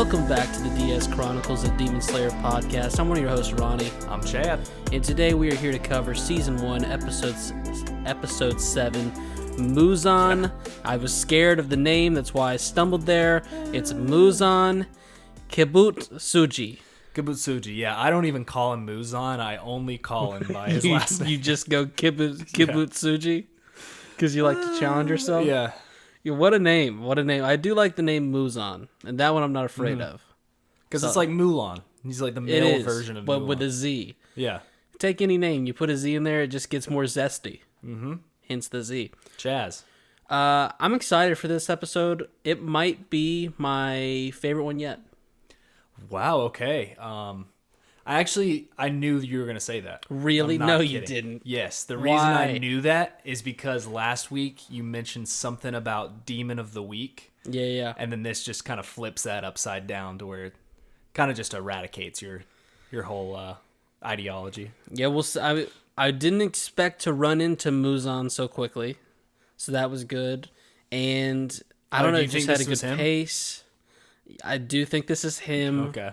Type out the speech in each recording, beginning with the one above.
Welcome back to the DS Chronicles, a Demon Slayer podcast. I'm one of your hosts, Ronnie. I'm Chad. And today we are here to cover Season 1, Episode 7, Muzan. Yeah. I was scared of the name, that's why I stumbled there. It's Muzan Kibutsuji. Kibutsuji, yeah. I don't even call him Muzan. I only call him by his last name. You just go Kibutsuji? Because you like to challenge yourself? Yeah. What a name. What a name. I do like the name Muzan, and that one I'm not afraid of. Because it's like Mulan. He's like the male version of Mulan. But with a Z. Yeah. Take any name, you put a Z in there, it just gets more zesty. Mm-hmm. Hence the Z. Chaz. I'm excited for this episode. It might be my favorite one yet. Wow, okay. I knew you were going to say that. Really? No, kidding. You didn't. Yes. The reason I knew that is because last week you mentioned something about Demon of the Week. Yeah. And then this just kind of flips that upside down to where it kind of just eradicates your whole ideology. Yeah, well, I didn't expect to run into Muzan so quickly. So that was good. And I don't know, it just had a good pace. I do think this is him. Okay.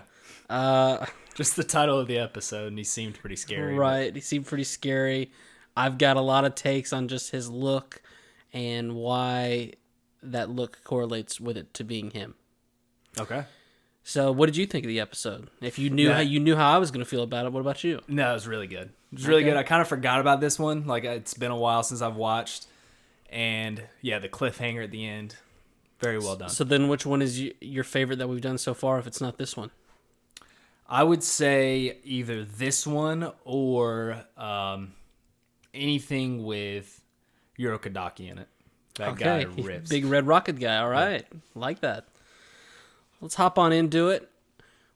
Just the title of the episode, and he seemed pretty scary. Right, he seemed pretty scary. I've got a lot of takes on just his look and why that look correlates with it to being him. Okay. So, what did you think of the episode? If you knew how I was going to feel about it, what about you? No, it was really good. It was really good. I kind of forgot about this one. Like, it's been a while since I've watched. And, yeah, the cliffhanger at the end, very well done. So then which one is your favorite that we've done so far if it's not this one? I would say either this one or anything with Urokodaki in it. That guy rips. Big red rocket guy. All right. Yeah. Like that. Let's hop on into it.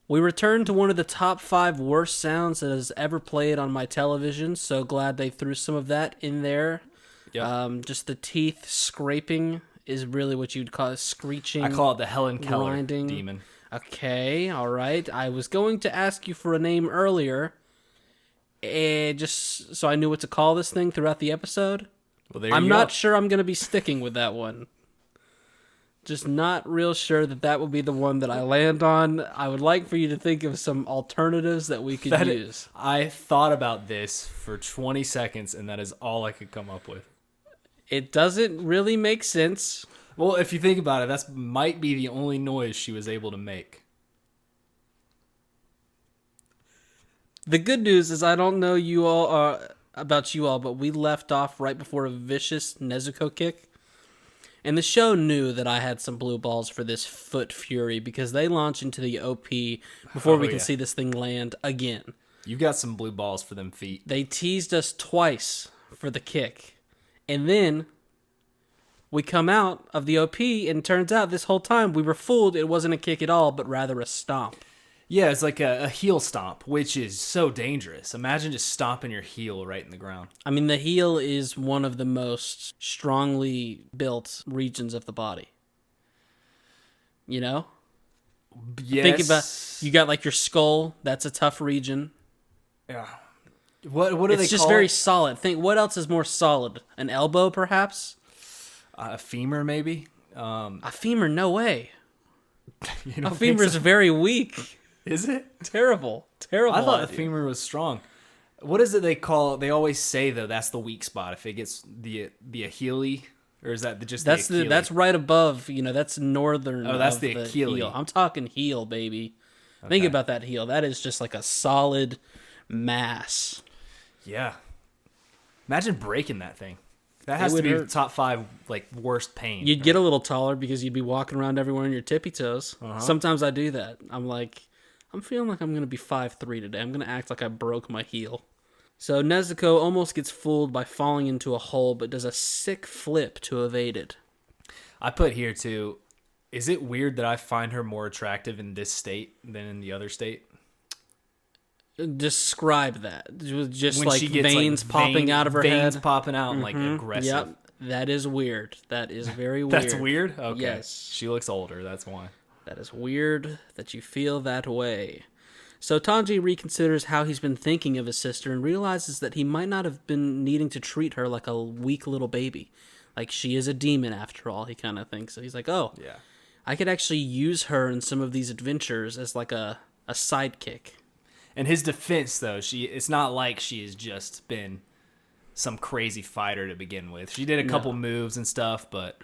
We return to one of the top 5 worst sounds that has ever played on my television. So glad they threw some of that in there. Yep. Just the teeth scraping is really what you'd call it, screeching. I call it the Helen Keller grinding. Demon. Okay, all right. I was going to ask you for a name earlier, just so I knew what to call this thing throughout the episode. Well, I'm not sure I'm going to be sticking with that one. Just not real sure that will be the one that I land on. I would like for you to think of some alternatives that we could use. I thought about this for 20 seconds, and that is all I could come up with. It doesn't really make sense. Well, if you think about it, that might be the only noise she was able to make. The good news is I don't know about you all, but we left off right before a vicious Nezuko kick. And the show knew that I had some blue balls for this Foot Fury because they launch into the OP before we can see this thing land again. You've got some blue balls for them feet. They teased us twice for the kick. And then we come out of the OP, and it turns out this whole time we were fooled. It wasn't a kick at all, but rather a stomp. Yeah, it's like a heel stomp, which is so dangerous. Imagine just stomping your heel right in the ground. I mean, the heel is one of the most strongly built regions of the body. You know? Yes. Think about, you got like your skull. That's a tough region. Yeah. What do they call it? It's just very solid. Think, what else is more solid? An elbow, perhaps? A femur, maybe? A femur, no way. A femur is very weak. Is it? Terrible. I thought the femur was strong. What is it they call? They always say though that's the weak spot. If it gets the Achilles, or is that just the Achilles? That's right above. That's northern. Oh, that's the Achilles. Heel. I'm talking heel, baby. Okay. Think about that heel. That is just like a solid mass. Yeah. Imagine breaking that thing. That has to be top 5 like worst pain. You'd get a little taller because you'd be walking around everywhere on your tippy toes. Uh-huh. Sometimes I do that. I'm feeling like I'm going to be 5'3" today. I'm going to act like I broke my heel. So Nezuko almost gets fooled by falling into a hole, but does a sick flip to evade it. I put here too, is it weird that I find her more attractive in this state than in the other state? Describe that. Just when like veins popping out of her head. Veins popping out and like aggressive. Yep, that is weird. That is very weird. That's weird? Okay. Yes. She looks older, that's why. That is weird that you feel that way. So Tanjiro reconsiders how he's been thinking of his sister and realizes that he might not have been needing to treat her like a weak little baby. Like, she is a demon after all, he kind of thinks. So he's like, oh, yeah. I could actually use her in some of these adventures as like a sidekick. In his defense, though, it's not like she has just been some crazy fighter to begin with. She did a couple moves and stuff, but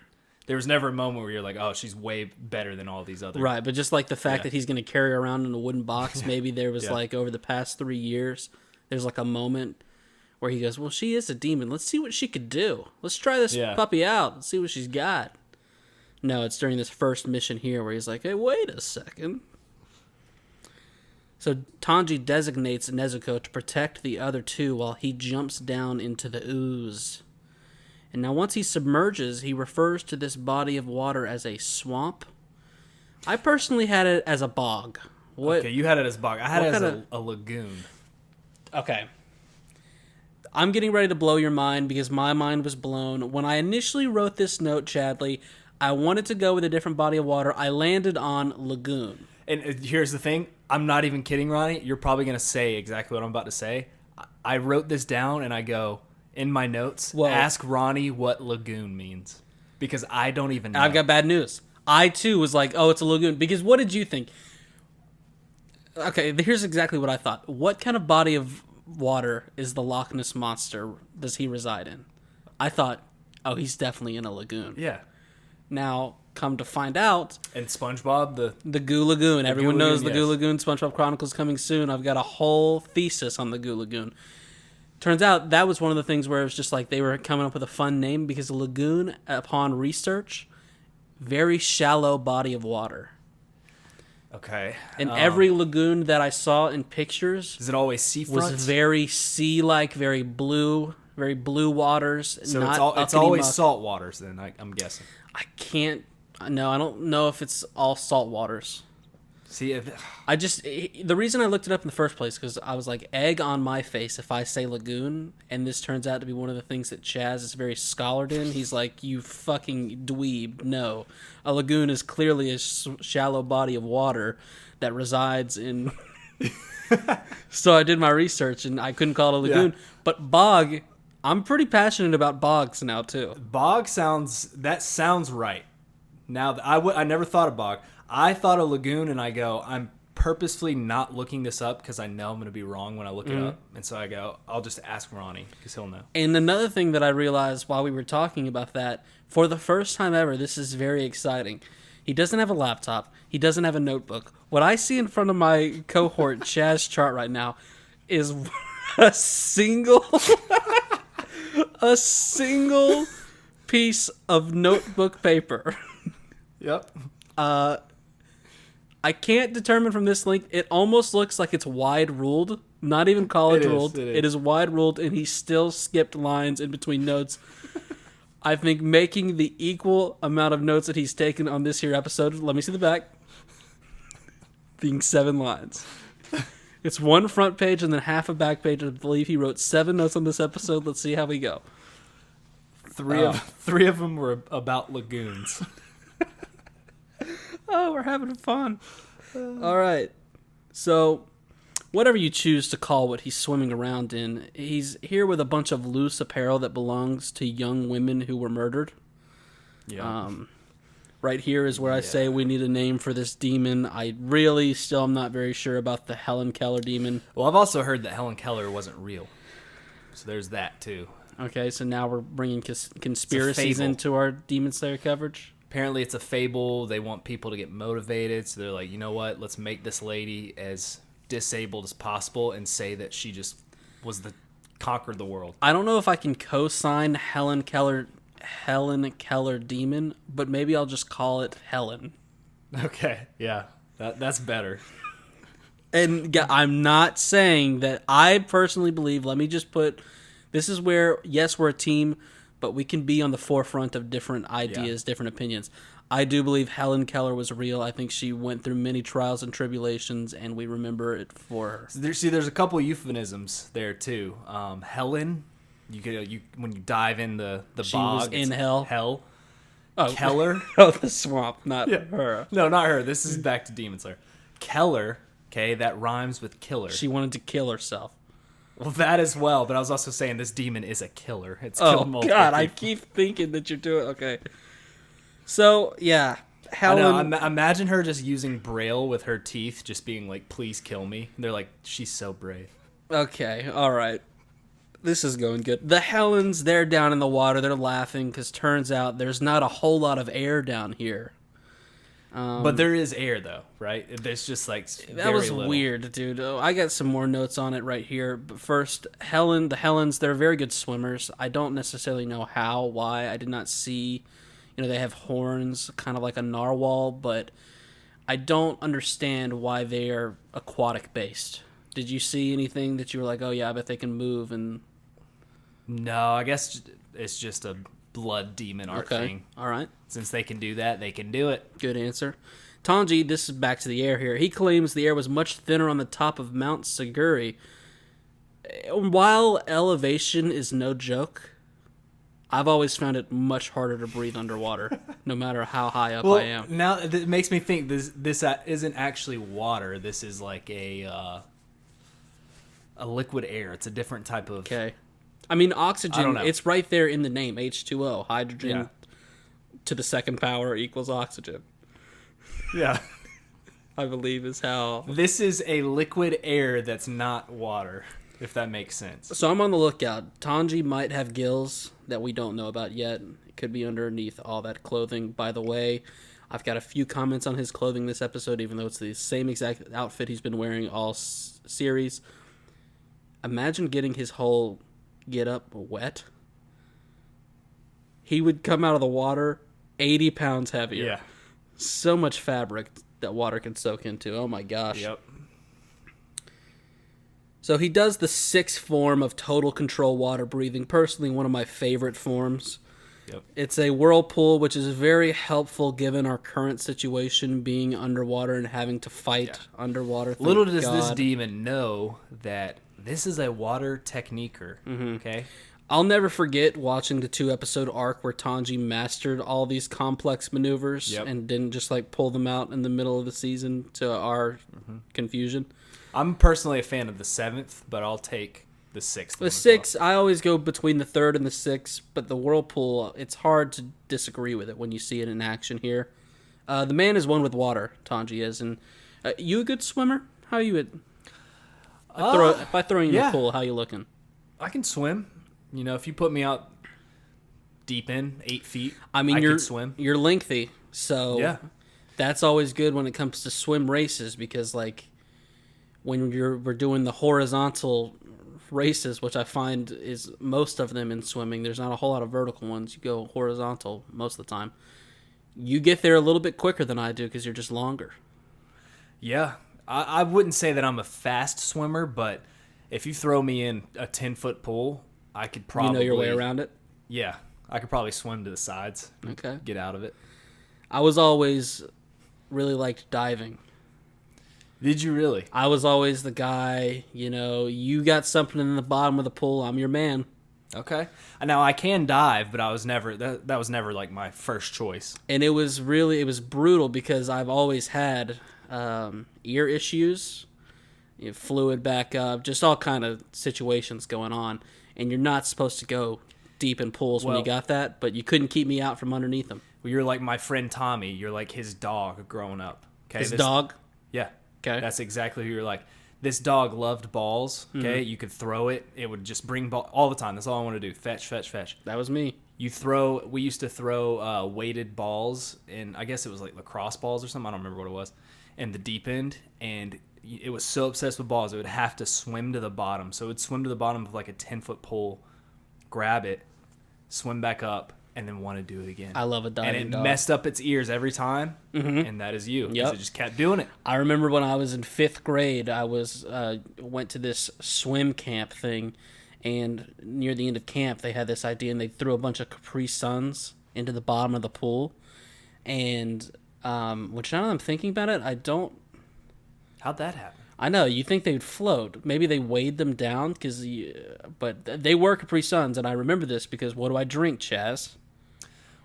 there was never a moment where you're like, oh, she's way better than all these other. Right, but just like the fact that he's going to carry her around in a wooden box, maybe there was like over the past 3 years, there's like a moment where he goes, well, she is a demon. Let's see what she could do. Let's try this puppy out. Let's see what she's got. No, it's during this first mission here where he's like, hey, wait a second. So Tanji designates Nezuko to protect the other two while he jumps down into the ooze. And now once he submerges, he refers to this body of water as a swamp. I personally had it as a bog. Okay, you had it as a bog. I had it as a lagoon. Okay. I'm getting ready to blow your mind because my mind was blown. When I initially wrote this note, Chadley, I wanted to go with a different body of water. I landed on lagoon. And here's the thing. I'm not even kidding, Ronnie. You're probably going to say exactly what I'm about to say. I wrote this down and I go, in my notes, ask Ronnie what lagoon means. Because I don't even know. I've got bad news. I, too, was like, oh, it's a lagoon. Because what did you think? Okay, here's exactly what I thought. What kind of body of water is the Loch Ness Monster does he reside in? I thought, oh, he's definitely in a lagoon. Yeah. Now, come to find out... And SpongeBob, the Goo Lagoon. Everyone knows the Goo Lagoon. SpongeBob Chronicles coming soon. I've got a whole thesis on the Goo Lagoon. Turns out that was one of the things where it was just like they were coming up with a fun name because the lagoon, upon research, very shallow body of water. Okay. And every lagoon that I saw in pictures... Is it always seafront? Was very sea-like, very blue waters. So not it's always salt waters then, I'm guessing. I don't know if it's all salt waters. See, the reason I looked it up in the first place because I was like, egg on my face if I say lagoon, and this turns out to be one of the things that Chaz is very scholared in. He's like, you fucking dweeb. No, a lagoon is clearly a shallow body of water that resides in... So I did my research, and I couldn't call it a lagoon. Yeah. But bog, I'm pretty passionate about bogs now, too. Bog sounds right. Now, I never thought of bog. I thought of lagoon, and I go, I'm purposefully not looking this up because I know I'm going to be wrong when I look it up. And so I go, I'll just ask Ronnie because he'll know. And another thing that I realized while we were talking about that, for the first time ever, this is very exciting. He doesn't have a laptop. He doesn't have a notebook. What I see in front of my cohort Chaz chart right now is a single piece of notebook paper. Yep. I can't determine from this link. It almost looks like it's wide ruled. Not even college ruled. It is wide ruled, and he still skipped lines in between notes. I think making the equal amount of notes that he's taken on this here episode, let me see the back, being 7 lines. It's 1 front page and then half a back page. I believe he wrote 7 notes on this episode. Let's see how we go. Three of them were about lagoons. Oh, we're having fun. All right. So, whatever you choose to call what he's swimming around in, he's here with a bunch of loose apparel that belongs to young women who were murdered. Yeah. Right here is where I say we need a name for this demon. I really still am not very sure about the Helen Keller demon. Well, I've also heard that Helen Keller wasn't real. So there's that, too. Okay, so now we're bringing conspiracies into our Demon Slayer coverage. Apparently it's a fable. They want people to get motivated. So they're like, you know what? Let's make this lady as disabled as possible and say that she just conquered the world. I don't know if I can co-sign Helen Keller demon, but maybe I'll just call it Helen. Okay, yeah. That's better. And I'm not saying that I personally believe, let me just put, this is where, yes, we're a team, but we can be on the forefront of different ideas, different opinions. I do believe Helen Keller was real. I think she went through many trials and tribulations, and we remember it for her. There's a couple euphemisms there, too. Helen, when you dive in the she bog. Was in hell. Hell. Oh. Keller. Oh, the swamp, not her. No, not her. This is back to Demon Slayer. Keller, okay, that rhymes with killer. She wanted to kill herself. Well, that as well, but I was also saying this demon is a killer. It's killed multiple God, people. I keep thinking that you're doing... Okay. So, yeah. I know. Helen, Imagine her just using Braille with her teeth, just being like, "Please kill me." And they're like, "She's so brave." okay, all right. This is going good. The Helens, they're down in the water. They're laughing because turns out there's not a whole lot of air down here. But there is air, though, right? There's just like That was little. weird, dude. Oh, I got some more notes on it right here. But first, the Helens, they're very good swimmers. I don't necessarily know how, why. I did not see, they have horns, kind of like a narwhal, but I don't understand why they are aquatic based. Did you see anything that you were like, oh yeah, I bet they can move? And No, I guess it's just a blood demon art thing. All right. Since they can do that, they can do it. Good answer. Tanji, this is back to the air here. He claims the air was much thinner on the top of Mount Saguri. While elevation is no joke, I've always found it much harder to breathe underwater, no matter how high up I am. Now it makes me think this isn't actually water. This is like a liquid air. It's a different type of... Okay. I mean, oxygen, I don't know. it's right there in the name, H2O. Hydrogen Yeah. to the second power equals oxygen, Yeah. I believe is how... This is a liquid air that's not water, if that makes sense. So I'm on the lookout. Tanji might have gills that we don't know about yet. It could be underneath all that clothing. By the way, I've got a few comments on his clothing this episode, even though it's the same exact outfit he's been wearing all series. Imagine getting his whole get-up wet. He would come out of the water 80 pounds heavier. Yeah. So much fabric that water can soak into. Oh my gosh. Yep. So he does the 6th form of total control water breathing. Personally, one of my favorite forms. Yep. It's a whirlpool, which is very helpful given our current situation, being underwater and having to fight underwater. Thank Little does this God. demon know that this is a water techniquer. Mm-hmm. Okay. I'll never forget watching the 2-episode arc where Tanji mastered all these complex maneuvers and didn't just like pull them out in the middle of the season to our confusion. I'm personally a fan of the 7th, but I'll take the 6th. The 6th, I always go between the 3rd and the 6th, but the whirlpool, it's hard to disagree with it when you see it in action here. The man is one with water, Tanji is. And you a good swimmer? How are you at... if I throw you in the pool, how you looking? I can swim. If you put me out deep in 8 feet, I mean, I you're can swim. You're lengthy, so that's always good when it comes to swim races because, like, when we're doing the horizontal races, which I find is most of them in swimming, there's not a whole lot of vertical ones. You go horizontal most of the time. You get there a little bit quicker than I do because you're just longer. Yeah, I wouldn't say that I'm a fast swimmer, but if you throw me in a 10-foot pool, I could probably... You know your way around it? Yeah, I could probably swim to the sides. Okay. Get out of it. I was always really liked diving. Did you really? I was always the guy, you got something in the bottom of the pool, I'm your man. Okay. Now, I can dive, but I was never... That was never, like, my first choice. And it was brutal because I've always had ear issues, fluid backup, just all kind of situations going on. And you're not supposed to go deep in pools when you got that, but you couldn't keep me out from underneath them. Well, you're like my friend Tommy. You're like his dog growing up. Okay, His dog? Yeah. Okay. That's exactly who you're like. This dog loved balls. Okay, You could throw it. It would just bring ball all the time. That's all I want to do. Fetch, fetch, fetch. That was me. We used to throw weighted balls, and I guess it was like lacrosse balls or something. I don't remember what it was. In the deep end, and it was so obsessed with balls, it would have to swim to the bottom. So it would swim to the bottom of like a 10-foot pool, grab it, swim back up, and then want to do it again. I love a diving And it dog. messed up its ears every time, and that is you. Because it just kept doing it. I remember when I was in 5th grade, I went to this swim camp thing, and near the end of camp, they had this idea, and they threw a bunch of Capri Suns into the bottom of the pool. And which now that I'm thinking about it, How'd that happen? I know, you think they'd float. Maybe they weighed them down, but they were Capri Suns, and I remember this because what do I drink, Chaz?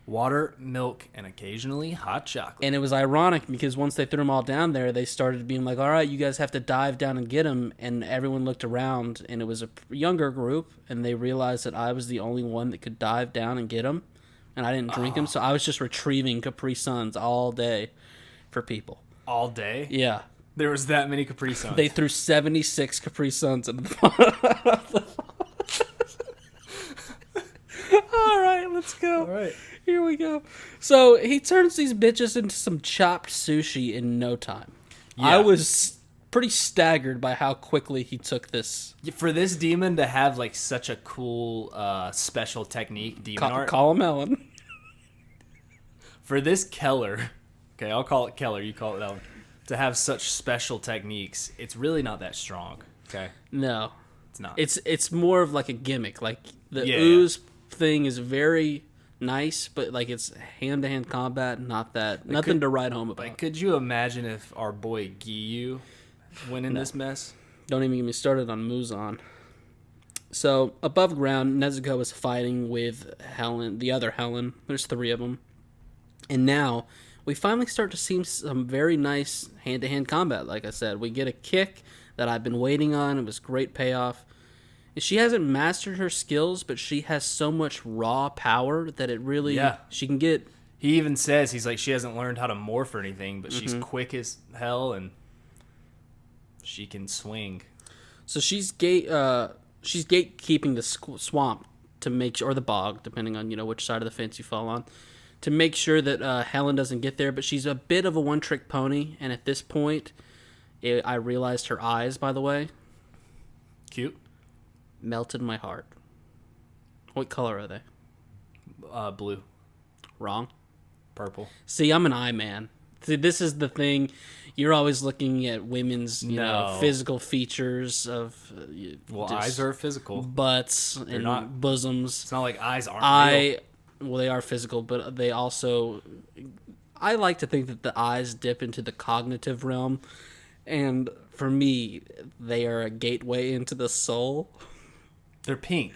Water, milk, and occasionally hot chocolate. And it was ironic because once they threw them all down there, they started being like, all right, you guys have to dive down and get them. And everyone looked around, and it was a younger group, and they realized that I was the only one that could dive down and get them. and I didn't drink them, so I was just retrieving Capri Suns all day for people. All day? Yeah. There was that many Capri Suns. They threw 76 Capri Suns into the All right, let's go. All right. Here we go. So he turns these bitches into some chopped sushi in no time. Yeah. I was pretty staggered by how quickly he took this. For this demon to have like such a cool special technique, demon art. Call him Ellen. For this Keller, okay, I'll call it Keller, you call it Ellen, to have such special techniques, it's really not that strong, okay? No. It's not. It's more of like a gimmick. Like the Yeah. ooze thing is very nice, but like it's hand-to-hand combat, nothing to write home about. Like, could you imagine if our boy Giyu went in this mess? Don't even get me started on Muzan. So, above ground, Nezuko is fighting with Helen, the other Helen. There's 3 of them. And now, we finally start to see some very nice hand-to-hand combat, like I said. We get a kick that I've been waiting on. It was great payoff. She hasn't mastered her skills, but she has so much raw power that it really... Yeah. She can get... He even says, he's like, she hasn't learned how to morph or anything, but she's quick as hell and she can swing. So she's gatekeeping the swamp to make sure, or the bog, depending on which side of the fence you fall on, to make sure that Helen doesn't get there. But she's a bit of a one-trick pony, and at this point, I realized her eyes. By the way, Cute. Melted my heart. What color are they? Blue. Wrong. Purple. See, I'm an eye man. See, this is the thing. You're always looking at women's, physical features of Eyes are physical. butts and not- bosoms. It's not like eyes aren't real. Well, they are physical, but they also... I like to think that the eyes dip into the cognitive realm, and for me, they are a gateway into the soul. They're pink.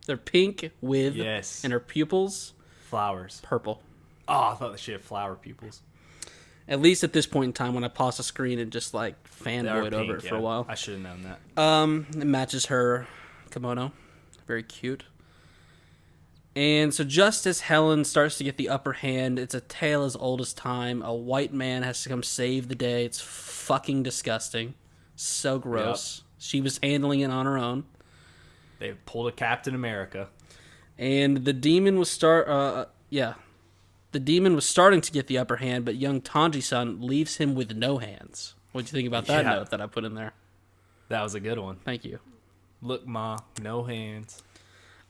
They're pink with... Yes. And her pupils... Flowers. Purple. Oh, I thought she had flower pupils. At least at this point in time, when I paused the screen and just They are fanboyed pink, over it for a while. I should have known that. It matches her kimono. Very cute. And so just as Helen starts to get the upper hand, it's a tale as old as time. A white man has to come save the day. It's fucking disgusting. So gross. Yep. She was handling it on her own. They pulled a Captain America. And the demon was the demon was starting to get the upper hand, but young Tanji-san leaves him with no hands. What'd you think about that note that I put in there? That was a good one. Thank you. Look, Ma, no hands.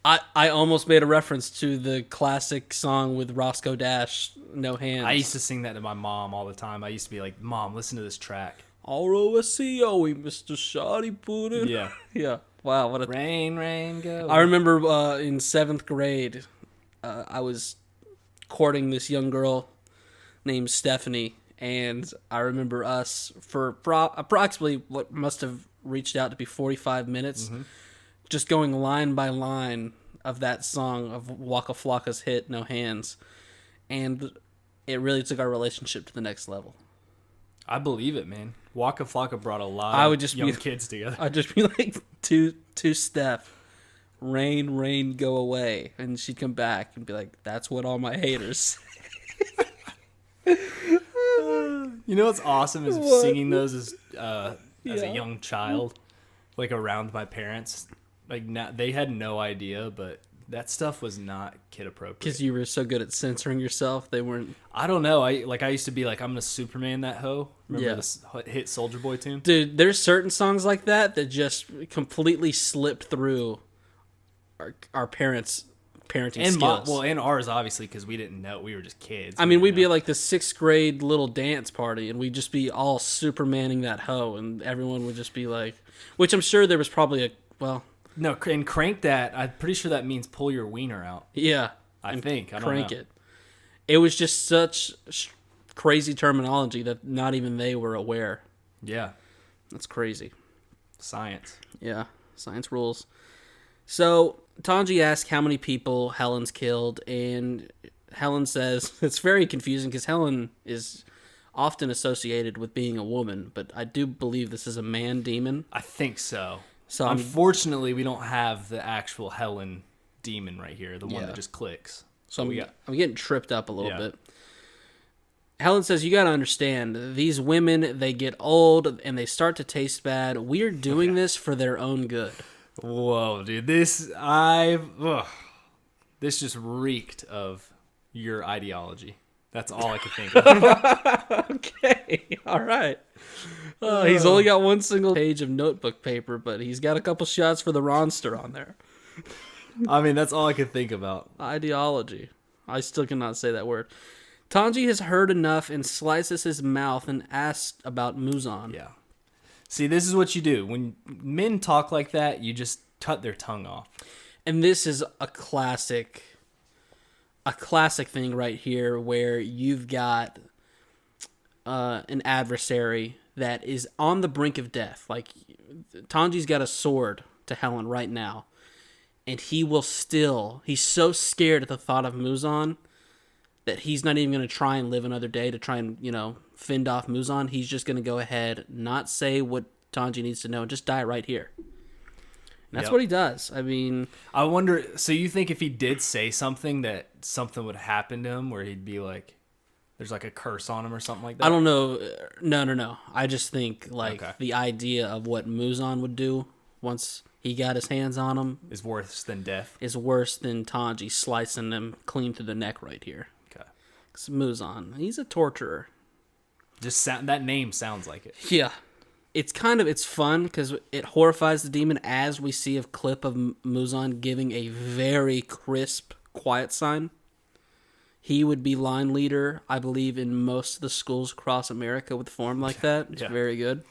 I almost made a reference to the classic song with Roscoe Dash, No Hands. I used to sing that to my mom all the time. I used to be like, Mom, listen to this track. R-O-S-C-O-E, Mr. Shoddy Puddin'. Yeah. Yeah. Wow, what a... Rain, go. I remember in 7th grade, I was courting this young girl named Stephanie, and I remember us for approximately what must have reached out to be 45 minutes, just going line by line of that song of Waka Flocka's hit, No Hands, and it really took our relationship to the next level. I believe it, man. Waka Flocka brought a lot of young kids together. I'd just be like, to Steph, rain, go away. And she'd come back and be like, that's what all my haters. You know what's awesome is singing those as a young child, like around my parents. Like they had no idea, but that stuff was not kid appropriate. Because you were so good at censoring yourself, they weren't. I don't know. I used to be like, I'm gonna Superman that hoe. Remember this hit Soulja Boy tune? Dude, there's certain songs like that just completely slipped through our parents' parenting skills. And ours, obviously, because we didn't know. We were just kids. I mean, we'd be at like the 6th grade little dance party, and we'd just be all Supermaning that hoe, and everyone would just be like, which I'm sure there was probably No, and crank that. I'm pretty sure that means pull your wiener out. Yeah. I think. I don't crank know. it. It was just such crazy terminology that not even they were aware. Yeah. That's crazy. Science. Yeah. Science rules. So Tanji asks how many people Helen's killed, and Helen says it's very confusing because Helen is often associated with being a woman, but I do believe this is a man demon. I think so. So unfortunately, we don't have the actual Helen demon right here, the one that just clicks. So I'm getting tripped up a little bit. Helen says, you got to understand, these women, they get old and they start to taste bad. We're doing this for their own good. Whoa, dude. This just reeked of your ideology. That's all I could think of. Okay, all right. He's only got one single page of notebook paper, but he's got a couple shots for the Ronster on there. I mean, that's all I could think about. Ideology. I still cannot say that word. Tanji has heard enough and slices his mouth and asks about Muzan. Yeah. See, this is what you do. When men talk like that, you just cut their tongue off. And this is a classic thing right here where you've got an adversary that is on the brink of death. Like, Tanji's got a sword to Helen right now. And he's so scared at the thought of Muzan that he's not even going to try and live another day to try and, fend off Muzan. He's just going to go ahead, not say what Tanji needs to know, and just die right here. And that's what he does. I mean... I wonder, so you think if he did say something that something would happen to him where he'd be like, there's like a curse on him or something like that? I don't know. No. I just think, the idea of what Muzan would do once he got his hands on him... is worse than death? Is worse than Tanji slicing him clean through the neck right here. Okay. Because Muzan, he's a torturer. Just that name sounds like it. Yeah. It's fun because it horrifies the demon as we see a clip of Muzan giving a very crisp quiet sign. He would be line leader, I believe, in most of the schools across America with form like that. It's very good.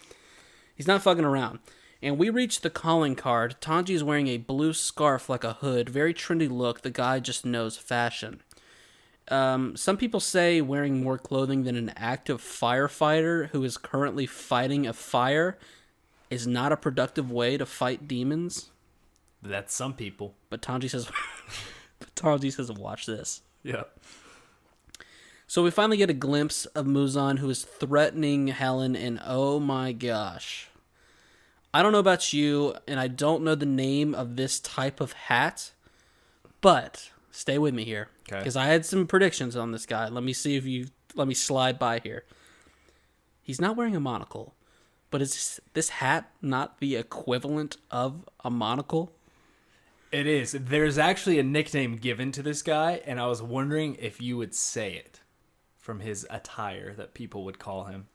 He's not fucking around. And we reach the calling card. Tanji is wearing a blue scarf like a hood. Very trendy look. The guy just knows fashion. Some people say wearing more clothing than an active firefighter who is currently fighting a fire is not a productive way to fight demons. That's some people. But Tanji says, watch this. Yeah. So we finally get a glimpse of Muzan, who is threatening Helen, and oh my gosh. I don't know about you, and I don't know the name of this type of hat, but stay with me here. Because I had some predictions on this guy. Let me slide by here. He's not wearing a monocle, but is this hat not the equivalent of a monocle? It is. There's actually a nickname given to this guy, and I was wondering if you would say it from his attire that people would call him.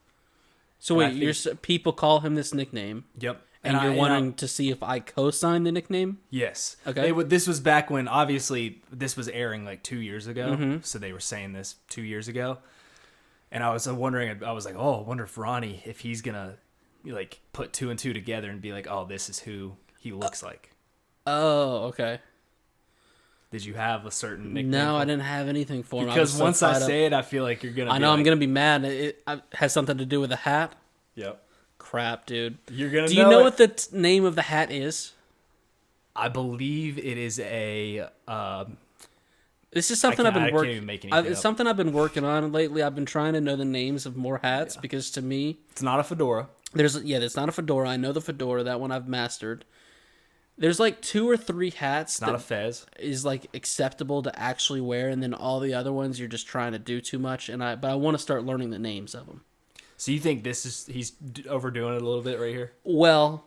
So wait, people call him this nickname? Yep. And you're wanting to see if I co-sign the nickname? Yes. Okay. This was back when, obviously, this was airing like 2 years ago. So they were saying this 2 years ago. And I was wondering, I was like, I wonder if Ronnie, if he's going to like put two and two together and be like, oh, this is who he looks like. Oh, okay. Did you have a certain nickname? No, I didn't have anything for him. Because once I say it, I feel like you're going to I know I'm going to be mad. It has something to do with the hat? Yep. Crap, dude. You're gonna. Do you know what the name of the hat is? I believe it is a. This is something I've been working. It's something I've been working on lately. I've been trying to know the names of more hats because to me, it's not a fedora. It's not a fedora. I know the fedora. That one I've mastered. There's like 2 or 3 hats. It's not a fez. Is like acceptable to actually wear, and then all the other ones you're just trying to do too much. But I want to start learning the names of them. So you think he's overdoing it a little bit right here? Well,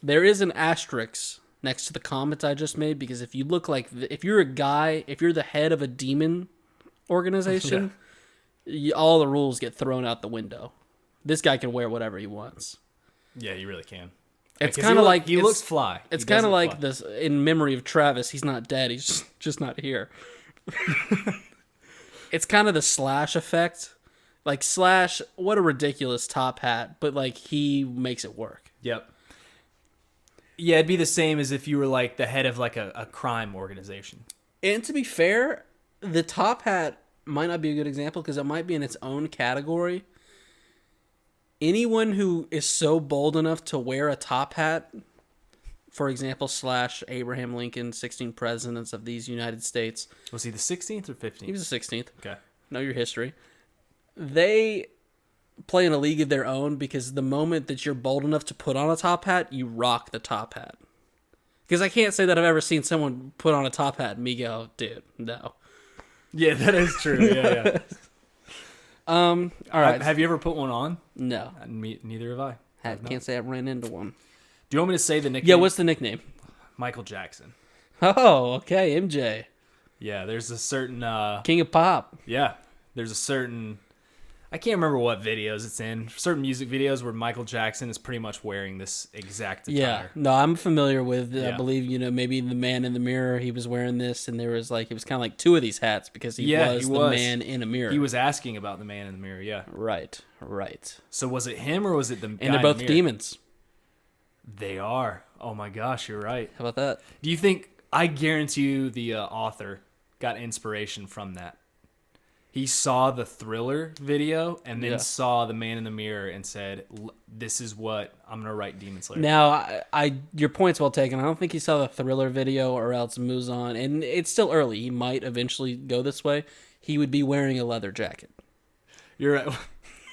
there is an asterisk next to the comments I just made, because if you look like, if you're a guy, if you're the head of a demon organization, all the rules get thrown out the window. This guy can wear whatever he wants. Yeah, you really can. It's kind of like... He looks fly. It's kind of like this, in memory of Travis, he's not dead, he's just not here. It's kind of the Slash effect. Like, Slash, what a ridiculous top hat, but, like, he makes it work. Yep. Yeah, it'd be the same as if you were, like, the head of, like, a crime organization. And to be fair, the top hat might not be a good example because it might be in its own category. Anyone who is so bold enough to wear a top hat, for example, Slash, Abraham Lincoln, 16 presidents of these United States. Was he the 16th or 15th? He was the 16th. Okay. Know your history. They play in a league of their own because the moment that you're bold enough to put on a top hat, you rock the top hat. Because I can't say that I've ever seen someone put on a top hat and me go, dude, no. Yeah, that is true. Yeah. All right. Have you ever put one on? No. Neither have I. Can't say I ran into one. Do you want me to say the nickname? Yeah, what's the nickname? Michael Jackson. Oh, okay, MJ. Yeah, there's a certain... King of Pop. Yeah, there's a certain... I can't remember what videos it's in. Certain music videos where Michael Jackson is pretty much wearing this exact attire. Yeah, no, I'm familiar with. Yeah. I believe maybe the Man in the Mirror. He was wearing this, and there was it was kind of like two of these hats because he was the man in a mirror. He was asking about the man in the mirror. Yeah, right. So was it him or was it the? And guy they're both in the mirror? demons. They are. Oh my gosh, you're right. How about that? Do you think? I guarantee you, the author got inspiration from that. He saw the Thriller video and then saw the Man in the Mirror and said, "This is what I'm gonna write Demon Slayer." Now, your point's well taken. I don't think he saw the Thriller video or else Muzan, and it's still early. He might eventually go this way. He would be wearing a leather jacket. You're right.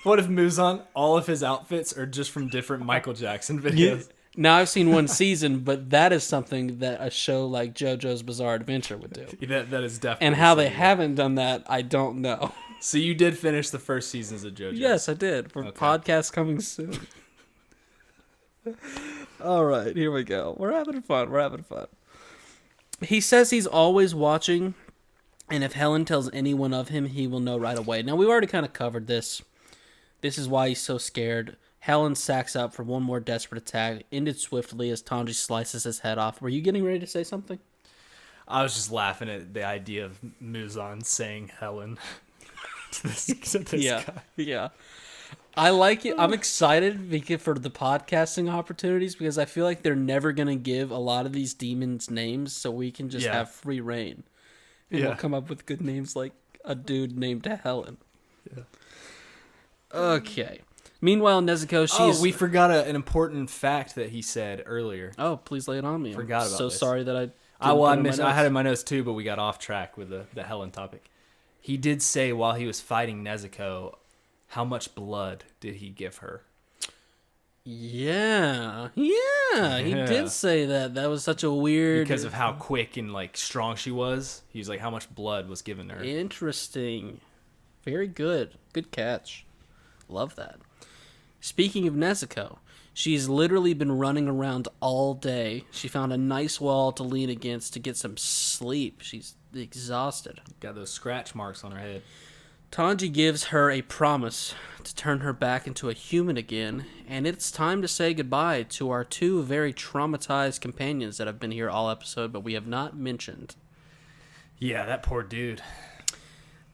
What if Muzan, all of his outfits are just from different Michael Jackson videos? Now, I've seen one season, but that is something that a show like JoJo's Bizarre Adventure would do. That is definitely. And how they haven't done that, I don't know. So you did finish the first seasons of JoJo? Yes, I did. For podcast coming soon. All right, here we go. We're having fun. He says he's always watching, and if Helen tells anyone of him, he will know right away. Now, we've already kind of covered this. This is why he's so scared. Helen sacks up for one more desperate attack, ended swiftly as Tanjiro slices his head off. Were you getting ready to say something? I was just laughing at the idea of Muzan saying Helen to this guy. Yeah. I like it. I'm excited for the podcasting opportunities because I feel like they're never going to give a lot of these demons names, so we can just have free reign. And we'll come up with good names like a dude named Helen. Yeah. Okay. Meanwhile, Nezuko, we forgot an important fact that he said earlier. Oh, please lay it on me. Forgot about this. Sorry that I had it in my notes too, but we got off track with the Helen topic. He did say while he was fighting Nezuko, how much blood did he give her? Yeah, he did say that. That was such a weird... Because of how quick and strong she was. He was like, how much blood was given to her. Interesting. Very good. Good catch. Love that. Speaking of Nezuko, she's literally been running around all day. She found a nice wall to lean against to get some sleep. She's exhausted. Got those scratch marks on her head. Tanji gives her a promise to turn her back into a human again, and it's time to say goodbye to our two very traumatized companions that have been here all episode, but we have not mentioned. Yeah, that poor dude.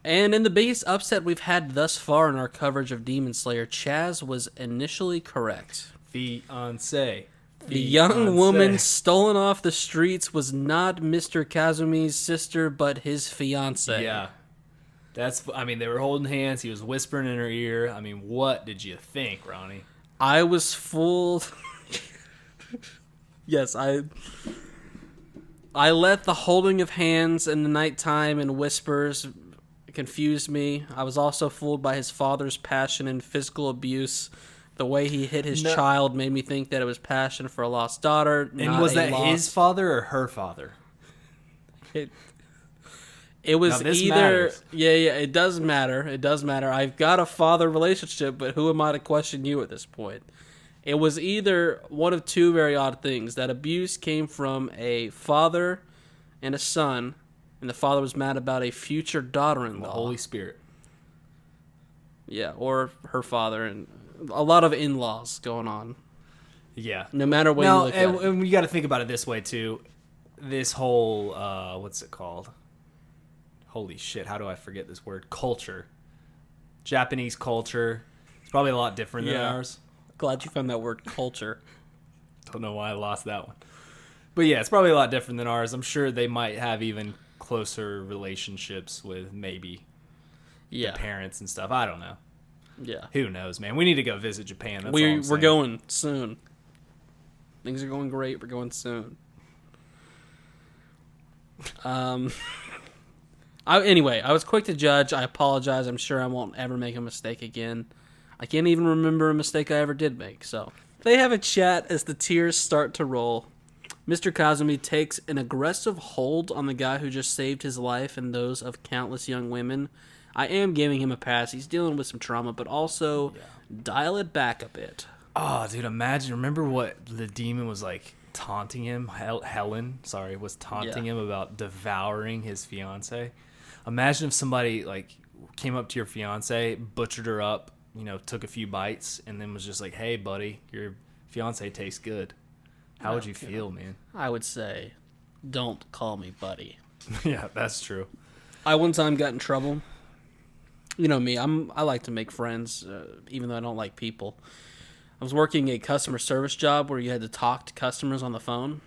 And in the biggest upset we've had thus far in our coverage of Demon Slayer, Chaz was initially correct. Fiancé. The young woman stolen off the streets was not Mr. Kazumi's sister, but his fiancé. Yeah. They were holding hands. He was whispering in her ear. I mean, what did you think, Ronnie? I was fooled. Yes, I let the holding of hands in the nighttime and whispers confused me. I was also fooled by his father's passion and physical abuse. The way he hit his child made me think that it was passion for a lost daughter. And was that his father or her father? It was either... matters. Yeah, it does matter. It does matter. I've got a father relationship, but who am I to question you at this point? It was either one of two very odd things. That abuse came from a father and a son, and the father was mad about a future daughter-in-law. The Holy Spirit. Yeah, or her father, and a lot of in-laws going on. Yeah. No matter what you look at. And you got to think about it this way, too. This whole, what's it called? Holy shit, how do I forget this word? Culture. Japanese culture. It's probably a lot different than ours. Glad you found that word, culture. Don't know why I lost that one. But yeah, it's probably a lot different than ours. I'm sure they might have even closer relationships with maybe the parents and stuff. I don't know. Yeah. Who knows, man? We need to go visit Japan. That's We're going soon. Things are going great. We're going soon. Anyway, I was quick to judge. I apologize. I'm sure I won't ever make a mistake again. I can't even remember a mistake I ever did make. So they have a chat as the tears start to roll. Mr. Kazumi takes an aggressive hold on the guy who just saved his life and those of countless young women. I am giving him a pass. He's dealing with some trauma, but also dial it back a bit. Oh, dude, remember what the demon was like taunting him? Helen was taunting him about devouring his fiance. Imagine if somebody like came up to your fiance, butchered her up, took a few bites, and then was just like, "Hey, buddy, your fiance tastes good." How would you feel, man? I would say, don't call me buddy. Yeah, that's true. I one time got in trouble. You know me, I like to make friends, even though I don't like people. I was working a customer service job where you had to talk to customers on the phone.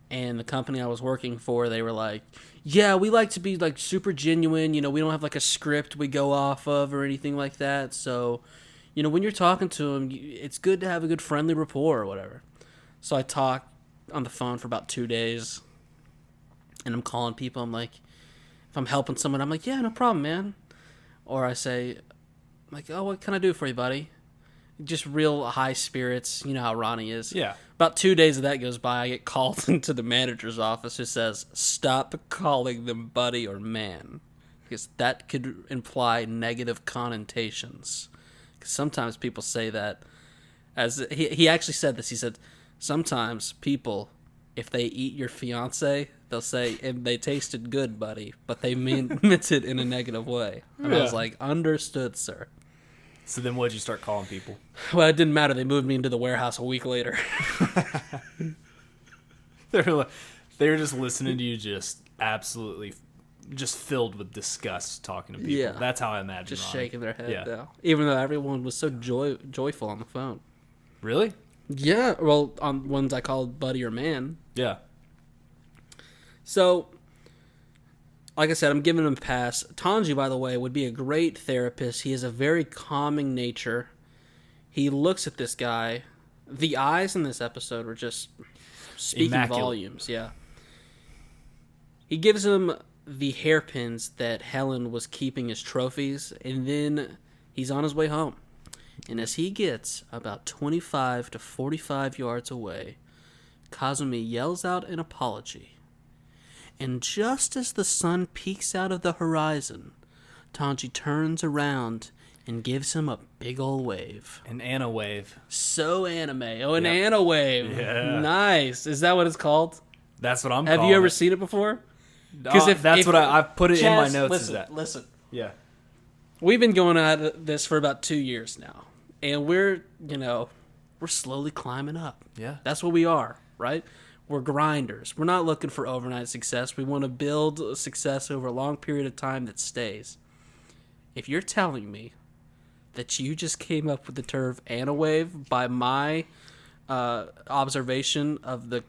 And the company I was working for, they were like, yeah, we like to be like super genuine. We don't have like a script we go off of or anything like that. So, when you're talking to them, it's good to have a good friendly rapport or whatever. So I talked on the phone for about 2 days. And I'm calling people. I'm like, if I'm helping someone, I'm like, yeah, no problem, man. Or I say, like, oh, what can I do for you, buddy? Just real high spirits. You know how Ronnie is. Yeah. About 2 days of that goes by, I get called into the manager's office who says, stop calling them buddy or man. Because that could imply negative connotations. Because sometimes people say that. As he actually said this. He said, sometimes people, if they eat your fiance, they'll say, and they tasted good, buddy. But they meant it in a negative way. And I was like, understood, sir. So then what did you start calling people? Well, it didn't matter. They moved me into the warehouse a week later. They were just listening to you, just absolutely, just filled with disgust talking to people. Yeah. That's how I imagine. Just Ronnie. shaking their head now. Even though everyone was so joyful on the phone. Really? Yeah. Well, on ones I called buddy or man. Yeah. So, like I said, I'm giving him a pass. Tanji, by the way, would be a great therapist. He has a very calming nature. He looks at this guy. The eyes in this episode were just speaking Immaculate. volumes. Yeah. He gives him the hairpins that Helen was keeping as trophies, and then he's on his way home. And as he gets about 25 to 45 yards away, Kazumi yells out an apology. And just as the sun peeks out of the horizon, Tanji turns around and gives him a big ol' wave. An Anna wave. So anime. Oh, an Anna wave. Yeah. Nice. Is that what it's called? That's what I'm Have calling you ever it. seen it before? That's what I've put it in my notes. Listen, is that. listen. Yeah. We've been going at this for about 2 years now. And we're slowly climbing up. Yeah. That's what we are, right? We're grinders. We're not looking for overnight success. We want to build success over a long period of time that stays. If you're telling me that you just came up with the term Anna wave by my observation of the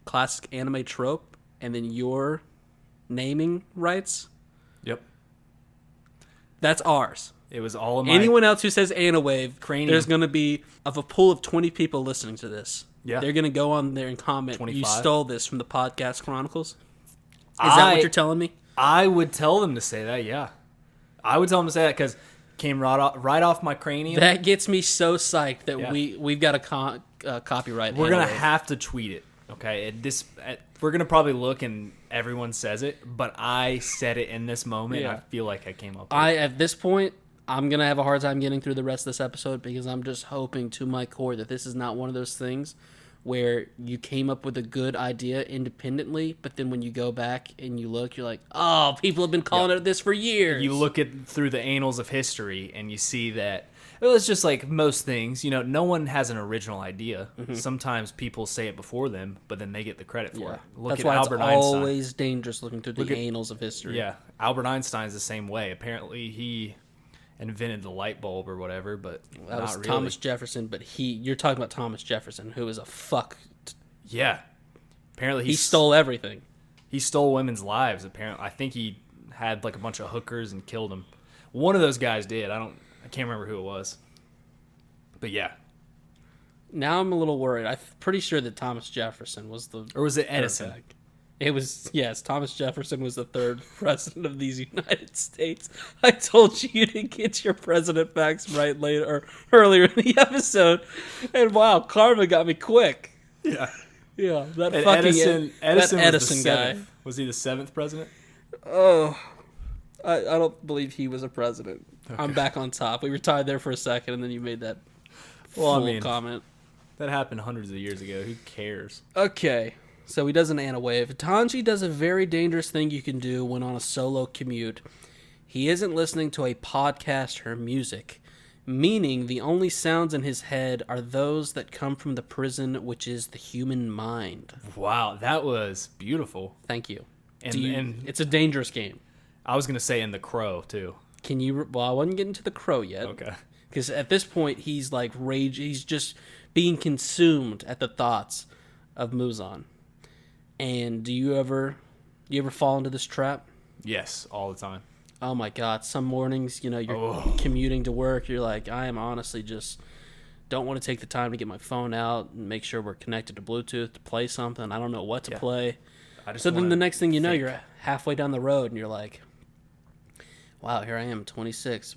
classic anime trope and then your naming rights, Yep. that's ours. It was all in my... Anyone else who says Anna wave, Cranium. there's going to be, of a pool of 20 people listening to this, Yeah. they're going to go on there and comment, 25. you stole this from the podcast Chronicles? Is that what you're telling me? I would tell them to say that, yeah. I would tell them to say that because came right off my cranium. That gets me so psyched that Yeah. we've got a copyright. We're going to Anna wave. have to tweet it, okay? We're going to probably look and everyone says it, but I said it in this moment. Yeah. And I feel like I came up with it. At this point, I'm going to have a hard time getting through the rest of this episode because I'm just hoping to my core that this is not one of those things where you came up with a good idea independently, but then when you go back and you look, you're like, oh, people have been calling it this for years. You look through the annals of history and you see that, well, it's just like most things, no one has an original idea. Mm-hmm. Sometimes people say it before them, but then they get the credit for it. Look That's at why Albert it's Einstein. always dangerous looking through the annals of history. Yeah, Albert Einstein's the same way. Apparently, he invented the light bulb or whatever, but That not was really. Thomas Jefferson, but you're talking about Thomas Jefferson, who is a fuck. Yeah, apparently He stole everything. He stole women's lives. Apparently, I think he had like a bunch of hookers and killed them. One of those guys did. I can't remember who it was, but yeah. Now I'm a little worried. I'm pretty sure that Thomas Jefferson was the... Or was it Edison? Guy. It was, yes, Thomas Jefferson was the third president of these United States. I told you didn't get your president facts right earlier in the episode. And wow, karma got me quick. Yeah. Yeah, that And fucking Edison that was the Edison guy. 7th. Was he the 7th president? Oh, I don't believe he was a president. Okay. I'm back on top. We retired there for a second, and then you made that comment. That happened hundreds of years ago. Who cares? Okay, so he does an Anna wave. Tanji does a very dangerous thing you can do when on a solo commute. He isn't listening to a podcast or music, meaning the only sounds in his head are those that come from the prison, which is the human mind. Wow, that was beautiful. Thank you. And it's a dangerous game. I was going to say in The Crow, too. Can you... Well, I wasn't getting to The Crow yet. Okay. Because at this point, he's like rage. He's just being consumed at the thoughts of Muzan. And do you ever fall into this trap? Yes, all the time. Oh my God. Some mornings, you're commuting to work. You're like, I am honestly just don't want to take the time to get my phone out and make sure we're connected to Bluetooth to play something. I don't know what to play. So then the next thing you know, you're halfway down the road and you're like, wow, here I am, 26.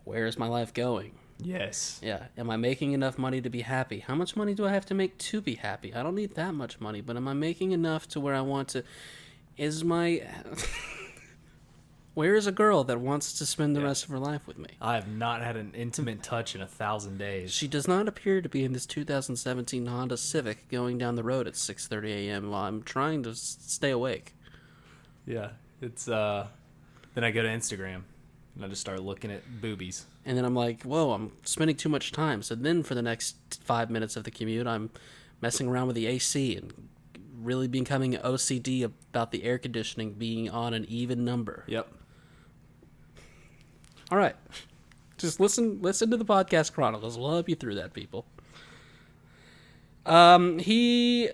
Where is my life going? Yes. Yeah. Am I making enough money to be happy? How much money do I have to make to be happy? I don't need that much money, but am I making enough to where I want to... Where is a girl that wants to spend the rest of her life with me? I have not had an intimate touch in 1,000 days. She does not appear to be in this 2017 Honda Civic going down the road at 6:30 a.m. while I'm trying to stay awake. Yeah. It's, then I go to Instagram and I just start looking at boobies. And then I'm like, whoa, I'm spending too much time. So then for the next 5 minutes of the commute, I'm messing around with the AC and really becoming OCD about the air conditioning being on an even number. Yep. All right. Just listen to the podcast Chronicles. We'll help you through that, people. Okay,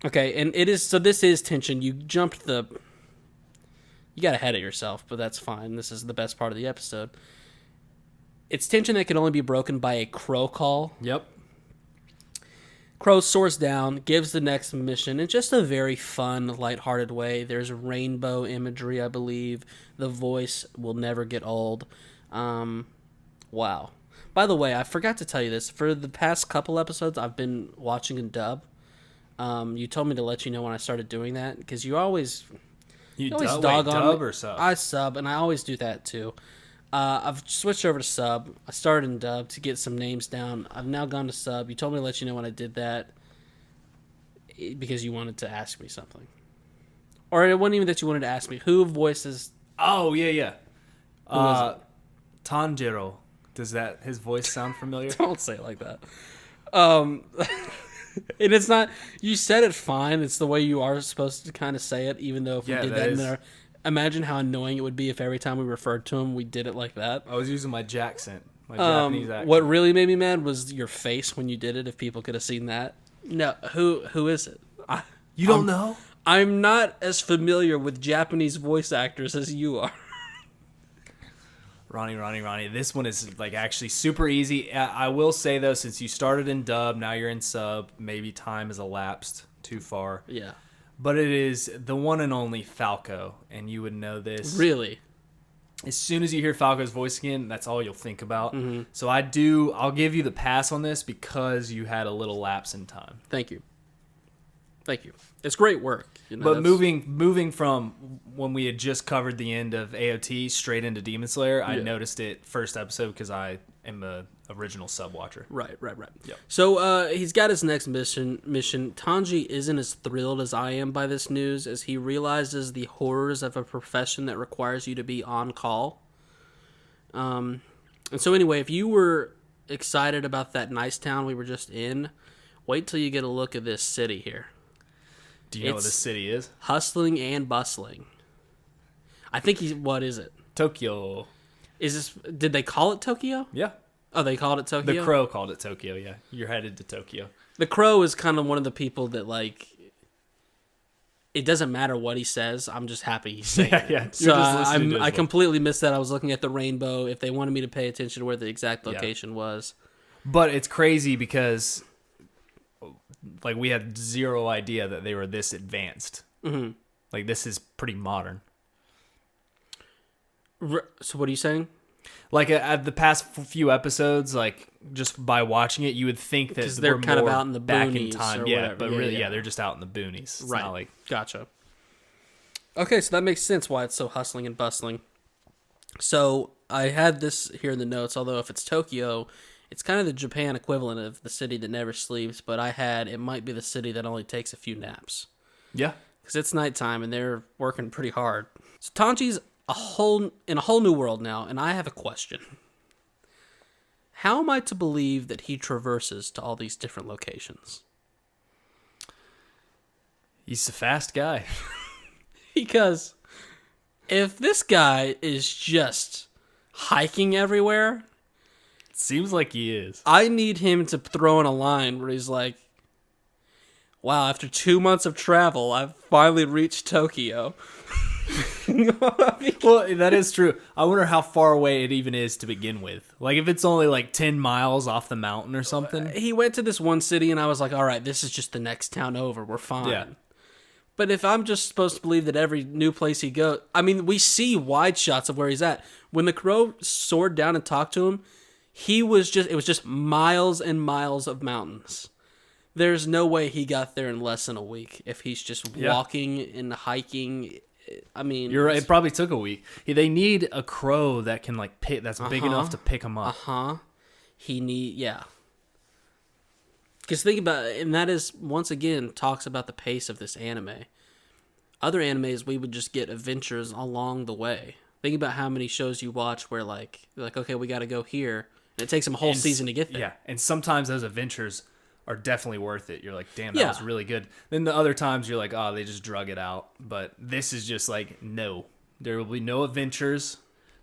and this is tension. You got ahead of yourself, but that's fine. This is the best part of the episode. It's tension that can only be broken by a crow call. Yep. Crow soars down, gives the next mission in just a very fun, lighthearted way. There's rainbow imagery, I believe. The voice will never get old. Wow. By the way, I forgot to tell you this. For the past couple episodes, I've been watching in dub. You told me to let you know when I started doing that, because you always dog on dub me. Or sub? I sub, and I always do that too. I've switched over to sub. I started in dub to get some names down. I've now gone to sub. You told me to let you know when I did that because you wanted to ask me something. Or it wasn't even that you wanted to ask me. Who voices... Oh, yeah. Who was it? Tanjiro. Does his voice sound familiar? Don't say it like that. And it's not... You said it fine. It's the way you are supposed to kind of say it, even though if we did that in there... Imagine how annoying it would be if every time we referred to him, we did it like that. I was using my Japanese accent. What really made me mad was your face when you did it, if people could have seen that. No, who is it? You don't know? I'm not as familiar with Japanese voice actors as you are. Ronnie. This one is actually super easy. I will say, though, since you started in dub, now you're in sub, maybe time has elapsed too far. Yeah. But it is the one and only Falco, and you would know this. Really? As soon as you hear Falco's voice again, that's all you'll think about. Mm-hmm. So I'll give you the pass on this because you had a little lapse in time. Thank you. It's great work. But moving from when we had just covered the end of AOT straight into Demon Slayer, I noticed it first episode because I am a original sub watcher. Right. Yep. So he's got his next mission. Tanji isn't as thrilled as I am by this news as he realizes the horrors of a profession that requires you to be on call. And so anyway, if you were excited about that nice town we were just in, wait till you get a look at this city here. Do you know what this city is? Hustling and bustling. I think what is it? Tokyo. Did they call it Tokyo? Yeah. Oh, they called it Tokyo? The Crow called it Tokyo, yeah. You're headed to Tokyo. The Crow is kind of one of the people that, it doesn't matter what he says. I'm just happy he's saying it. Yeah. So I completely missed that. I was looking at the rainbow. If they wanted me to pay attention to where the exact location was. But it's crazy because, we had zero idea that they were this advanced. Mm-hmm. This is pretty modern. So what are you saying? Like at the past few episodes, like just by watching it, you would think that Because they're we're kind of more out in the back in boonies time. or Yeah, whatever. but really, they're just out in the boonies. It's Right. not like Gotcha. Okay, so that makes sense why it's so hustling and bustling. So I had this here in the notes, although if it's Tokyo, it's kind of the Japan equivalent of the city that never sleeps, but it might be the city that only takes a few naps. yeah. Because it's nighttime and they're working pretty hard. So Tanji's in a whole new world now, and I have a question. How am I to believe that he traverses to all these different locations? He's a fast guy. Because if this guy is just hiking everywhere, Seems like he is. I need him to throw in a line where he's like, wow, after 2 months of travel, I've finally reached Tokyo. Well, that is true. I wonder how far away it even is to begin with. Like if it's only like 10 miles off the mountain or something. He went to this one city and I was like, all right, this is just the next town over. We're fine. Yeah. But if I'm just supposed to believe that every new place he goes, I mean, we see wide shots of where he's at. When the crow soared down and talked to him, it was just miles and miles of mountains. There's no way he got there in less than a week if he's just walking and hiking. I mean, You're right. It probably took a week. They need a crow that can like that's big enough to pick him up. Yeah. Because think about it, and that is, once again, talks about the pace of this anime. Other animes, we would just get adventures along the way. Think about how many shows you watch where, like, you're like, okay, we got to go here. And it takes them a whole season to get there. Yeah, and sometimes those adventures are definitely worth it. You're like, damn, that was really good. Then the other times you're like, oh, they just drug it out. But this is just like, no. There will be no adventures.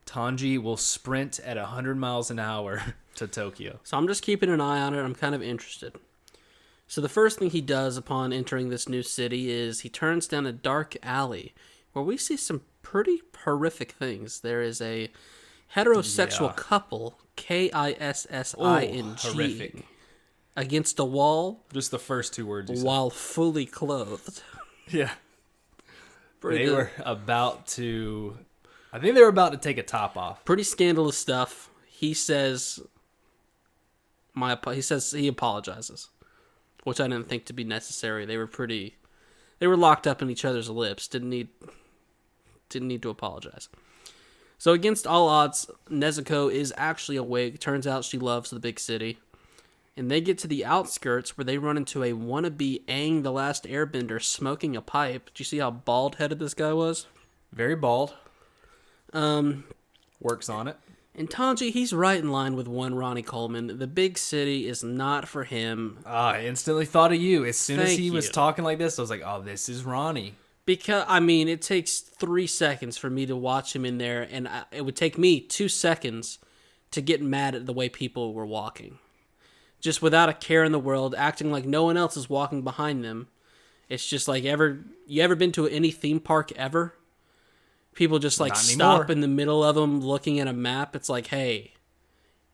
Tanji will sprint at 100 miles an hour to Tokyo. So I'm just keeping an eye on it. I'm kind of interested. So the first thing he does upon entering this new city is he turns down a dark alley where we see some pretty horrific things. There is a heterosexual couple, Kissing, horrific. against a wall. Just the first two words you while fully clothed. Yeah. Pretty They good. were about to... I think they were about to take a top off. Pretty scandalous stuff. He says he apologizes, which I didn't think to be necessary. They were locked up in each other's lips. Didn't need to apologize. So against all odds, Nezuko is actually awake. Turns out she loves the big city. And they get to the outskirts where they run into a wannabe Aang the Last Airbender smoking a pipe. Did you see how bald-headed this guy was? Very bald. Works on it. And Tanji, he's right in line with one Ronnie Coleman. The big city is not for him. I instantly thought of you. As soon as Thank he was you. talking like this, I was like, oh, this is Ronnie. Because, I mean, it takes 3 seconds for me to watch him in there, and it would take me 2 seconds to get mad at the way people were walking. Just without a care in the world, acting like no one else is walking behind them. It's just like, you ever been to any theme park ever? People just like Not stop anymore. in the middle of them looking at a map. It's like, hey,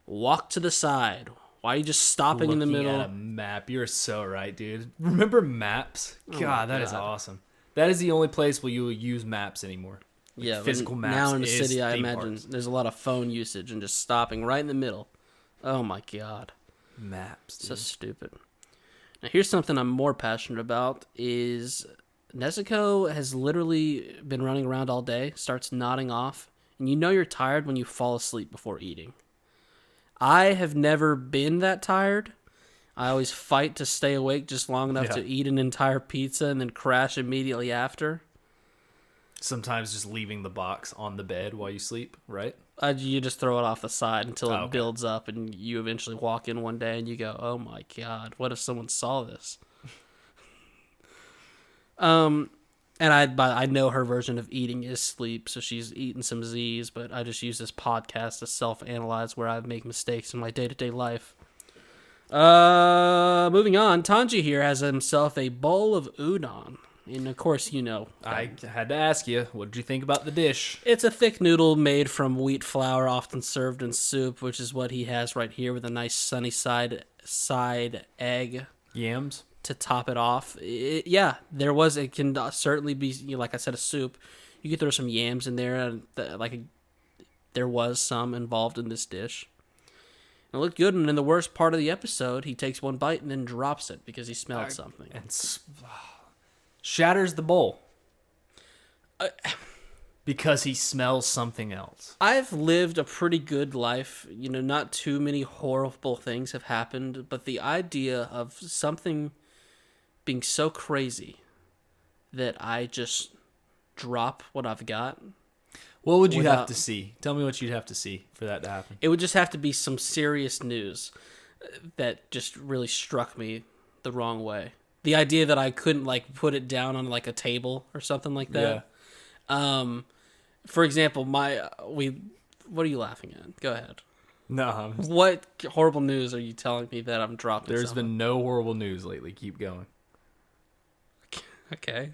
walk to the side. Why are you just stopping in the Looking middle? at a map. You're so right, dude. Remember maps? God, that is God. awesome. That is the only place where you will use maps anymore. Like Yeah, physical but maps. now in the is city, I theme imagine parks. there's a lot of phone usage and just stopping right in the middle. Oh my god, Maps. Dude. so stupid. Now here's something I'm more passionate about: is Nezuko has literally been running around all day, starts nodding off, and you know you're tired when you fall asleep before eating. I have never been that tired. I always fight to stay awake just long enough to eat an entire pizza and then crash immediately after. Sometimes just leaving the box on the bed while you sleep, right? You just throw it off the side until it okay. builds up, and you eventually walk in one day and you go, "Oh my god, what if someone saw this?" And I know her version of eating is sleep, so she's eating some Z's, but I just use this podcast to self-analyze where I make mistakes in my day-to-day life. Moving on, Tanji here has himself a bowl of udon. And of course, you know. I had to ask you, what did you think about the dish? It's a thick noodle made from wheat flour, often served in soup, which is what he has right here with a nice sunny side egg Yams? to top it off. It can certainly be, like I said, a soup. You could throw some yams in there, there was some involved in this dish. It looked good, and in the worst part of the episode, he takes one bite and then drops it because he smelled something. And shatters the bowl. Because he smells something else. I've lived a pretty good life. Not too many horrible things have happened, but the idea of something being so crazy that I just drop what I've got. What would you have to see? Tell me what you'd have to see for that to happen. It would just have to be some serious news that just really struck me the wrong way. The idea that I couldn't put it down on a table or something like that. Yeah. For example, what are you laughing at? Go ahead. No. What horrible news are you telling me that I'm dropping? There's been no horrible news lately. Keep going. Okay.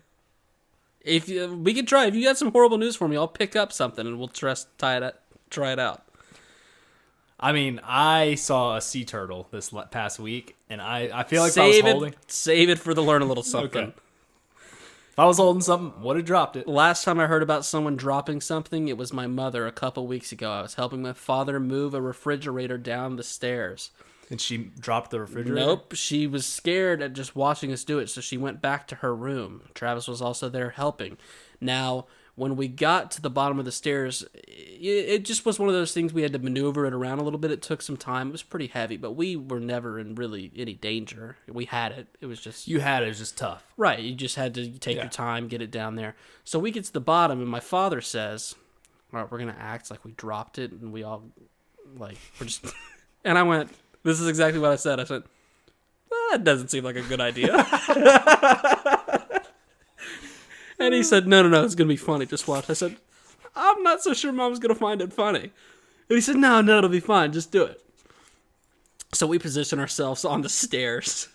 We can try. If you got some horrible news for me, I'll pick up something and we'll try it out. I mean, I saw a sea turtle this past week, and I feel like Save it for the learn a little something. Okay. If I was holding something, would have dropped it. Last time I heard about someone dropping something, it was my mother a couple weeks ago. I was helping my father move a refrigerator down the stairs. And she dropped the refrigerator? Nope. She was scared at just watching us do it, so she went back to her room. Travis was also there helping. Now, when we got to the bottom of the stairs, it just was one of those things we had to maneuver it around a little bit. It took some time. It was pretty heavy, but we were never in really any danger. We had it. It was just... You had it. It was just tough. Right. You just had to take your time, get it down there. So we get to the bottom, and my father says, all right, we're going to act like we dropped it, and we all, we're just... And I went, this is exactly what I said. I said, that doesn't seem like a good idea. And he said, no, it's going to be funny. Just watch. I said, I'm not so sure Mom's going to find it funny. And he said, no, it'll be fine. Just do it. So we position ourselves on the stairs.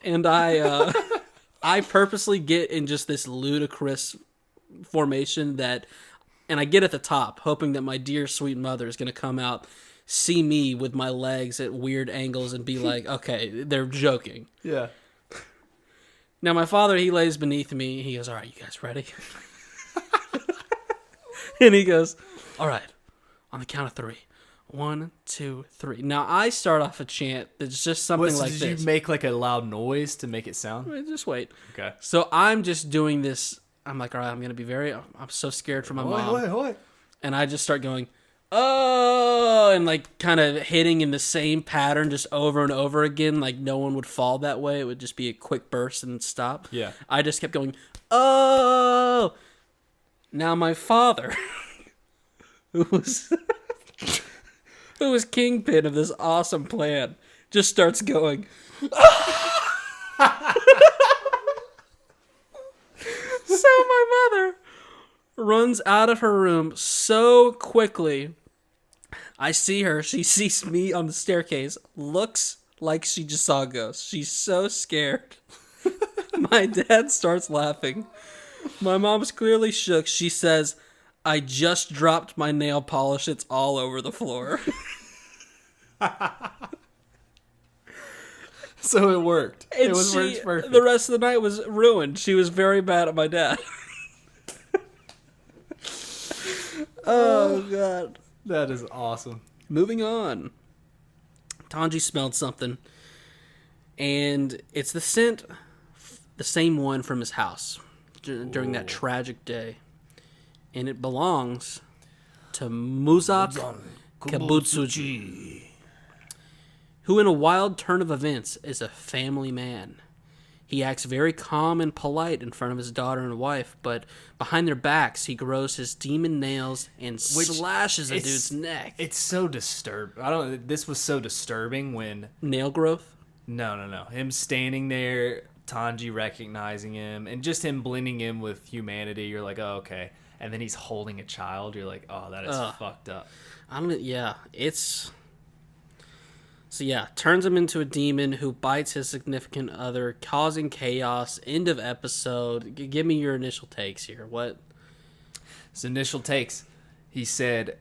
And I purposely get in just this ludicrous formation and I get at the top, hoping that my dear sweet mother is going to come out, see me with my legs at weird angles and be like, okay, they're joking. Yeah. Now, my father, he lays beneath me. He goes, all right, you guys ready? And he goes, all right, on the count of 3. 1, 2, 3. Now, I start off a chant that's just something like this. Did you make a loud noise to make it sound? Just wait. Okay. So I'm just doing this. I'm like, all right, I'm going to be I'm so scared for my mom. And I just start going, oh, and kind of hitting in the same pattern just over and over again. No one would fall that way. It would just be a quick burst and stop. Yeah. I just kept going, oh. Now my father, who was kingpin of this awesome plan, just starts going, So my mother runs out of her room so quickly. I see her. She sees me on the staircase. Looks like she just saw a ghost. She's so scared. My dad starts laughing. My mom's clearly shook. She says, I just dropped my nail polish. It's all over the floor. So it worked. And it was perfect. The rest of the night was ruined. She was very mad at my dad. Oh, God. That is awesome. Moving on. Tanji smelled something. And it's the scent, the same one from his house during that tragic day. And it belongs to Muzan Kibutsuji, who in a wild turn of events is a family man. He acts very calm and polite in front of his daughter and wife, but behind their backs, he grows his demon nails and slashes a dude's neck. It's so disturbing. This was so disturbing when... Nail growth? No. Him standing there, Tanji recognizing him, and just him blending in with humanity. You're like, oh, okay. And then he's holding a child. You're like, oh, that is fucked up. So yeah, turns him into a demon who bites his significant other, causing chaos. End of episode. Give me your initial takes here. What? His initial takes. He said,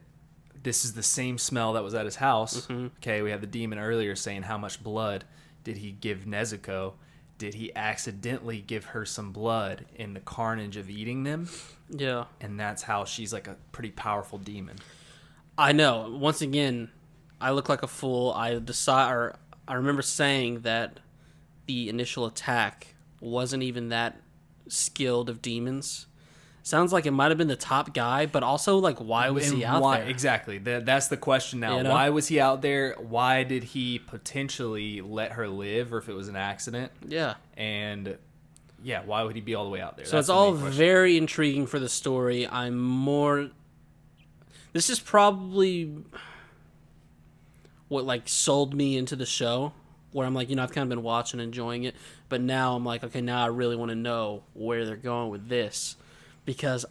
this is the same smell that was at his house. Mm-hmm. Okay, we had the demon earlier saying how much blood did he give Nezuko? Did he accidentally give her some blood in the carnage of eating them? Yeah. And that's how she's like a pretty powerful demon. I know. Once again, I look like a fool. I remember saying that the initial attack wasn't even that skilled of demons. Sounds like it might have been the top guy, but also, like, why was he out there? Exactly. That's the question now. Why was he out there? Why did he potentially let her live, or if it was an accident? Yeah. And, yeah, why would he be all the way out there? So it's all very intriguing for the story. This is probably what, like, sold me into the show, where I'm like, I've kind of been watching, enjoying it, but now I'm like, okay, now I really want to know where they're going with this. Because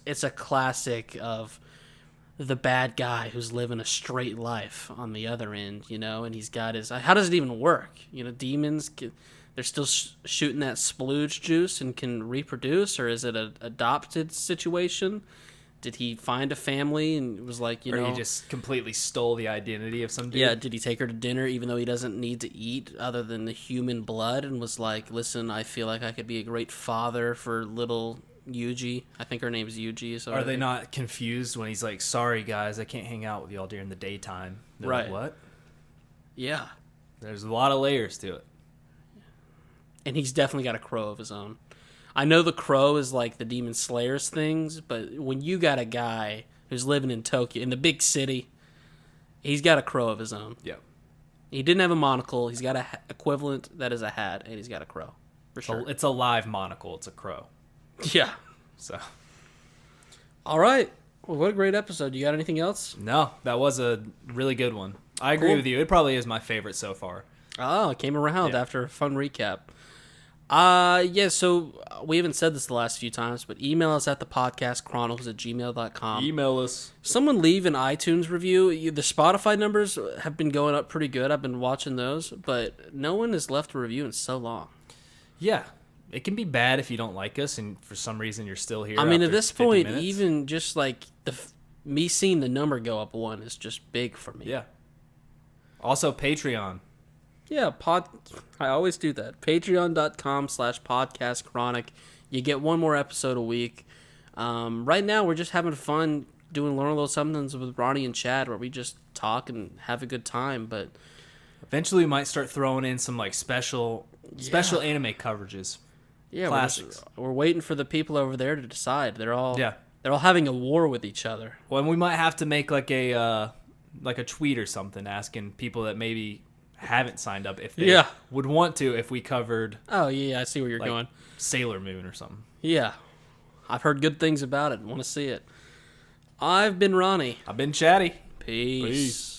it's a classic of the bad guy who's living a straight life on the other end, and he's got how does it even work? Demons, they're still shooting that splooge juice and can reproduce, or is it an adopted situation? Did he find a family and was like, Or he just completely stole the identity of some dude? Yeah, did he take her to dinner even though he doesn't need to eat other than the human blood, and was like, listen, I feel like I could be a great father for little Yuji. I think her name's Yuji. So are they not confused when he's like, sorry guys, I can't hang out with y'all during the daytime? They're right. Like, what? Yeah. There's a lot of layers to it. And he's definitely got a crow of his own. I know the crow is like the Demon Slayer's things, but when you got a guy who's living in Tokyo, in the big city, he's got a crow of his own. Yep. He didn't have a monocle. He's got a equivalent that is a hat, and he's got a crow. For sure. It's a live monocle. It's a crow. Yeah. So. All right. Well, what a great episode. You got anything else? No, that was a really good one. I agree with you. It probably is my favorite so far. Oh, it came around after a fun recap. So we haven't said this the last few times, but email us at thepodcastchronicles@gmail.com. Email us. Someone leave an iTunes review. The Spotify numbers have been going up pretty good. I've been watching those, but no one has left a review in so long. Yeah. It can be bad if you don't like us and for some reason you're still here. I mean, at this point, minutes. even just like me seeing the number go up one is just big for me. Yeah. Also, Patreon. Yeah, I always do that. Patreon.com/podcastchronic. You get one more episode a week. Right now, we're just having fun doing Learn a Little Somethings with Ronny and Chad, where we just talk and have a good time. But eventually, we might start throwing in some like special anime coverages. Yeah, classics. We're waiting for the people over there to decide. They're all having a war with each other. Well, and we might have to make like a tweet or something asking people that maybe haven't signed up if they would want to, if we covered. Oh yeah, I see where you're going. Sailor Moon or something. Yeah, I've heard good things about it. Want to see it. I've been Ronnie. I've been Chatty. Peace.